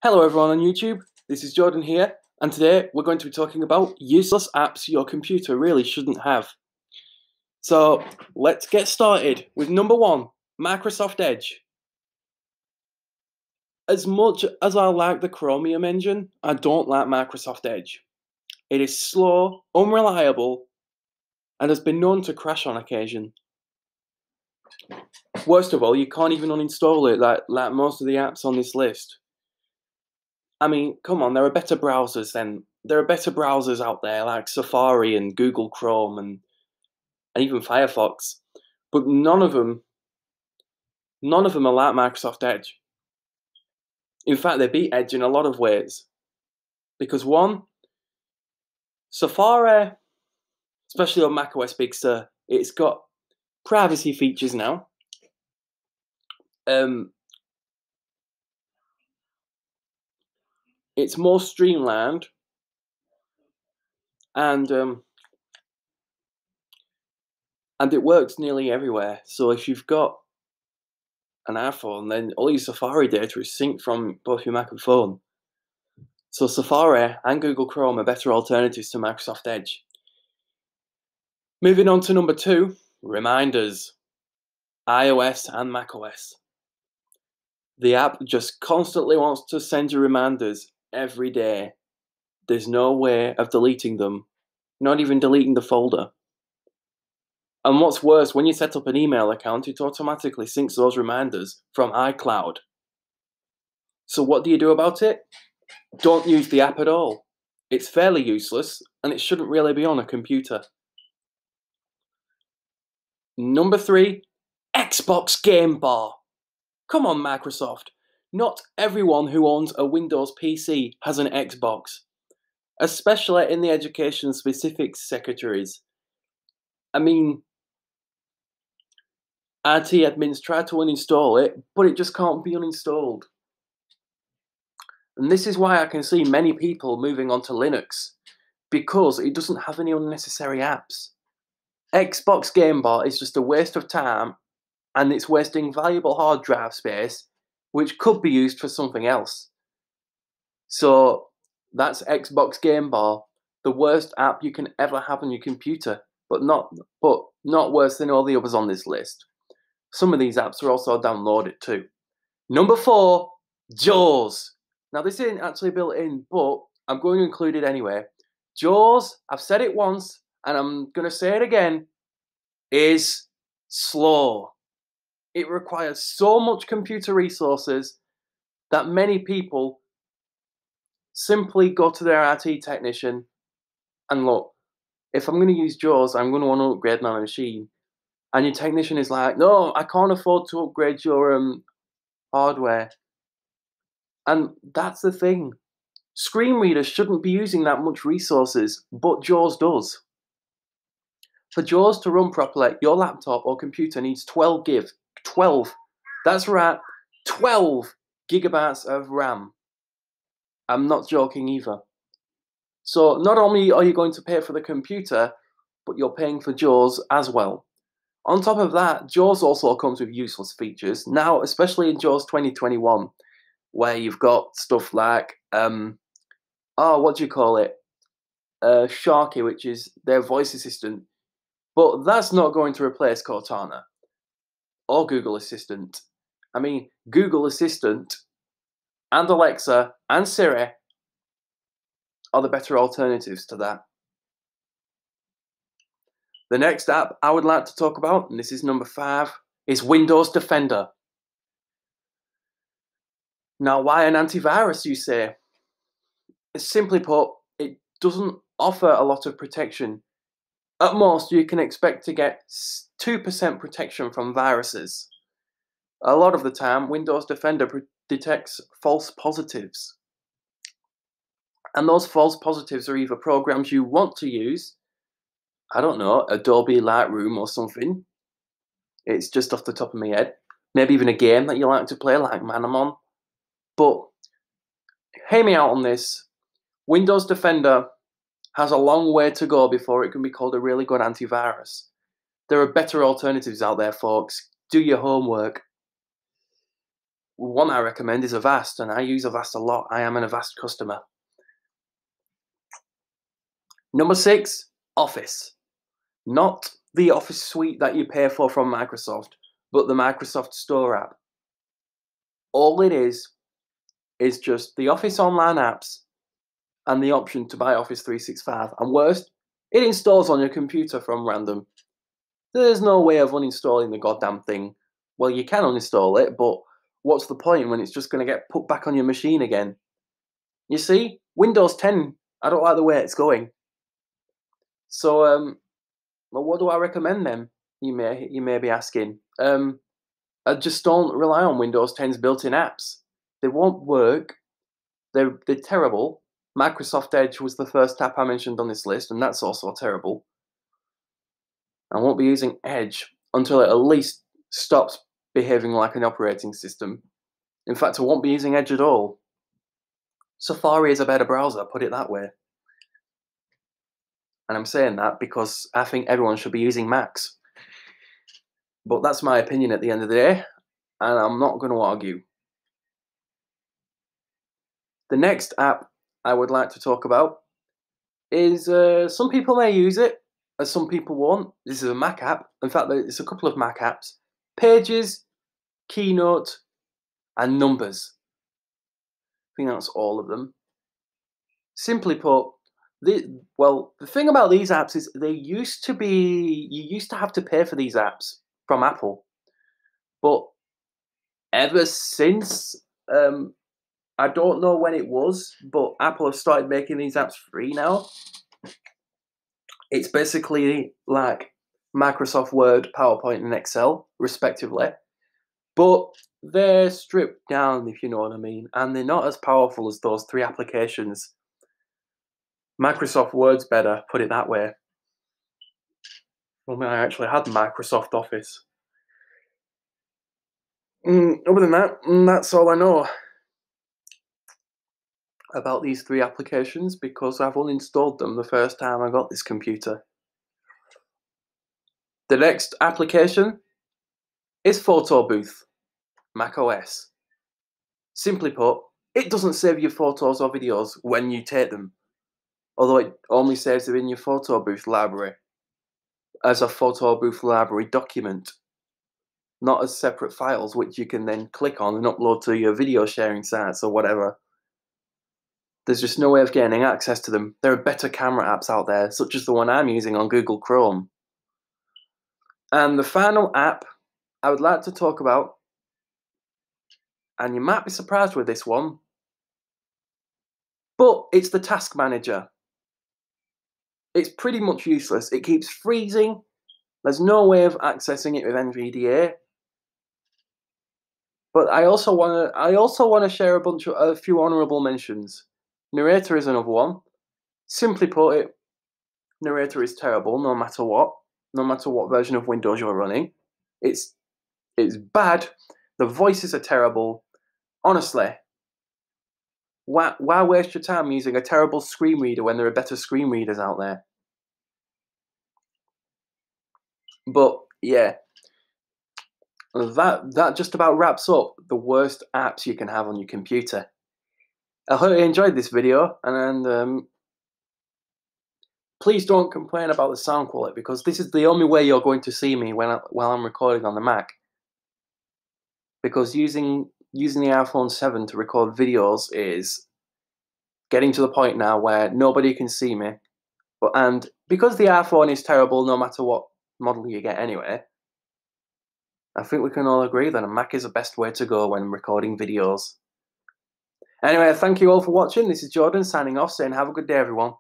Hello everyone on YouTube, this is Jordan here, and today we're going to be talking about useless apps your computer really shouldn't have. So let's get started with number one, Microsoft Edge. As much as I like the Chromium engine, I don't like Microsoft Edge. It is slow, unreliable, and has been known to crash on occasion. Worst of all, you can't even uninstall it like most of the apps on this list. I mean, come on, there are better browsers out there like Safari and Google Chrome and even Firefox, but none of them are like Microsoft Edge. In fact, they beat Edge in a lot of ways. Because one, Safari, especially on macOS Big Sur, it's got privacy features now. It's more streamlined, and it works nearly everywhere. So if you've got an iPhone, then all your Safari data is synced from both your Mac and phone. So Safari and Google Chrome are better alternatives to Microsoft Edge. Moving on to number two, reminders, iOS and macOS. The app just constantly wants to send you reminders every day. There's no way of deleting them, not even deleting the folder. And what's worse, when you set up an email account, it automatically syncs those reminders from iCloud. So what do you do about it? Don't use the app at all. It's fairly useless, and it shouldn't really be on a computer. Number three, Xbox Game Bar. Come on, Microsoft. Not everyone who owns a Windows PC has an Xbox, especially in the education-specific secretaries. I mean, IT admins try to uninstall it, but it just can't be uninstalled. And this is why I can see many people moving on to Linux, because it doesn't have any unnecessary apps. Xbox Game Bar is just a waste of time, and it's wasting valuable hard drive space, which could be used for something else. So that's Xbox Game Bar, the worst app you can ever have on your computer, but not worse than all the others on this list. Some of these apps are also downloaded too. Number four, JAWS. Now this isn't actually built in, but I'm going to include it anyway. JAWS, I've said it once, and I'm going to say it again, is slow. It requires so much computer resources that many people simply go to their IT technician and look, if I'm going to use JAWS, I'm going to want to upgrade my machine. And your technician is like, no, I can't afford to upgrade your hardware. And that's the thing. Screen readers shouldn't be using that much resources, but JAWS does. For JAWS to run properly, your laptop or computer needs 12 GB. 12. That's right, 12 gigabytes of RAM. I'm not joking either. So not only are you going to pay for the computer, but you're paying for JAWS as well. On top of that, JAWS also comes with useless features. Now, especially in JAWS 2021, where you've got stuff like, what do you call it? Sharky, which is their voice assistant. But that's not going to replace Cortana or Google Assistant. I mean, Google Assistant and Alexa and Siri are the better alternatives to that. The next app I would like to talk about, and this is number 5, is Windows Defender. Now, why an antivirus, you say? Simply put, it doesn't offer a lot of protection. At most, you can expect to get 2% protection from viruses. A lot of the time, Windows Defender detects false positives. And those false positives are either programs you want to use, I don't know, Adobe Lightroom or something. It's just off the top of my head. Maybe even a game that you like to play, like Manamon. But hear me out on this. Windows Defender has a long way to go before it can be called a really good antivirus. There are better alternatives out there, folks. Do your homework. one I recommend is Avast, and I use Avast a lot. I am an Avast customer. Number 6, Office. Not the Office suite that you pay for from Microsoft, but the Microsoft Store app. All it is just the Office online apps and the option to buy Office 365. And worst, it installs on your computer from random. There's no way of uninstalling the goddamn thing. Well, you can uninstall it, but what's the point when it's just going to get put back on your machine again? You see, Windows 10, I don't like the way it's going. So, well, what do I recommend then? You may be asking. I just don't rely on Windows 10's built-in apps. They won't work. They're terrible. Microsoft Edge was the first app I mentioned on this list, and that's also terrible. I won't be using Edge until it at least stops behaving like an operating system. In fact, I won't be using Edge at all. Safari is a better browser, put it that way. And I'm saying that because I think everyone should be using Macs. But that's my opinion at the end of the day, and I'm not going to argue. The next app I would like to talk about is, some people may use it, and some people won't. This is a Mac app. In fact, it's a couple of Mac apps. Pages, Keynote, and Numbers. I think that's all of them. Simply put, the thing about these apps is you used to have to pay for these apps from Apple. But ever since, I don't know when it was, but Apple have started making these apps free now. It's basically like Microsoft Word, PowerPoint, and Excel, respectively. But they're stripped down, if you know what I mean, and they're not as powerful as those 3 applications. Microsoft Word's better, put it that way. Well, I actually had Microsoft Office. Other than that, that's all I know about these 3 applications because I've uninstalled them the first time I got this computer. The next application is Photo Booth, macOS. Simply put, it doesn't save your photos or videos when you take them, although it only saves them in your Photo Booth library as a Photo Booth library document, not as separate files which you can then click on and upload to your video sharing sites or whatever. There's just no way of gaining access to them. There are better camera apps out there, such as the one I'm using on Google Chrome. And the final app I would like to talk about, and you might be surprised with this one, but it's the Task Manager. It's pretty much useless. It keeps freezing. There's no way of accessing it with NVDA. But I also want to share a few honourable mentions. Narrator is another one. Simply put, Narrator is terrible no matter what version of Windows you're running. It's bad. The voices are terrible. Honestly, why waste your time using a terrible screen reader when there are better screen readers out there? But yeah, that just about wraps up the worst apps you can have on your computer. I hope you enjoyed this video, and please don't complain about the sound quality because this is the only way you're going to see me while I'm recording on the Mac. Because using the iPhone 7 to record videos is getting to the point now where nobody can see me. And because the iPhone is terrible no matter what model you get anyway, I think we can all agree that a Mac is the best way to go when recording videos. Anyway, thank you all for watching. This is Jordan signing off, saying have a good day, everyone.